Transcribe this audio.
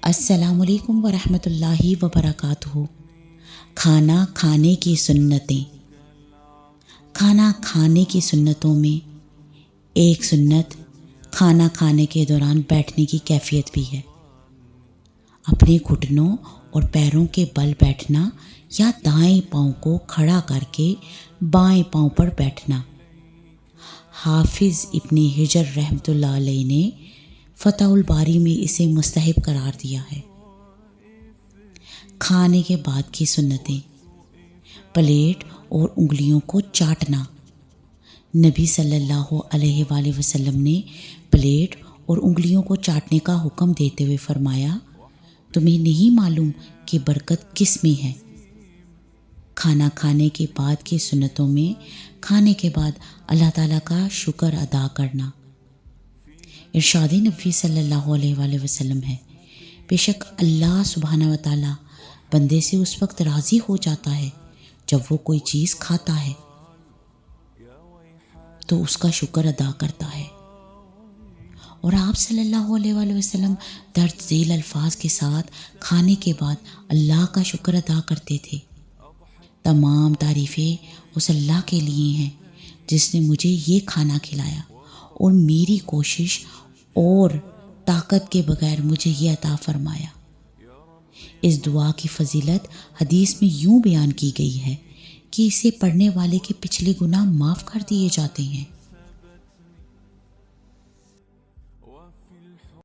السلام علیکم ورحمۃ اللہ وبرکاتہ۔ کھانا کھانے کی سنتیں۔ کھانا کھانے کی سنتوں میں ایک سنت کھانا کھانے کے دوران بیٹھنے کی کیفیت بھی ہے۔ اپنے گھٹنوں اور پیروں کے بل بیٹھنا یا دائیں پاؤں کو کھڑا کر کے بائیں پاؤں پر بیٹھنا۔ حافظ ابن حجر رحمۃ اللہ علیہ نے فتح الباری میں اسے مستحب قرار دیا ہے۔ کھانے کے بعد کی سنتیں۔ پلیٹ اور انگلیوں کو چاٹنا۔ نبی صلی اللہ علیہ وآلہ وسلم نے پلیٹ اور انگلیوں کو چاٹنے کا حکم دیتے ہوئے فرمایا، تمہیں نہیں معلوم کہ برکت کس میں ہے؟ کھانا کھانے کے بعد کی سنتوں میں کھانے کے بعد اللہ تعالیٰ کا شکر ادا کرنا۔ ارشاد نبی صلی اللہ علیہ وآلہ وسلم ہے، بے شک اللہ سبحانہ و تعالیٰ بندے سے اس وقت راضی ہو جاتا ہے جب وہ کوئی چیز کھاتا ہے تو اس کا شکر ادا کرتا ہے۔ اور آپ صلی اللہ علیہ وآلہ وسلم درج ذیل الفاظ کے ساتھ کھانے کے بعد اللہ کا شکر ادا کرتے تھے۔ تمام تعریفیں اس اللہ کے لیے ہیں جس نے مجھے یہ کھانا کھلایا اور میری کوشش اور طاقت کے بغیر مجھے یہ عطا فرمایا۔ اس دعا کی فضیلت حدیث میں یوں بیان کی گئی ہے کہ اسے پڑھنے والے کے پچھلے گناہ معاف کر دیے جاتے ہیں۔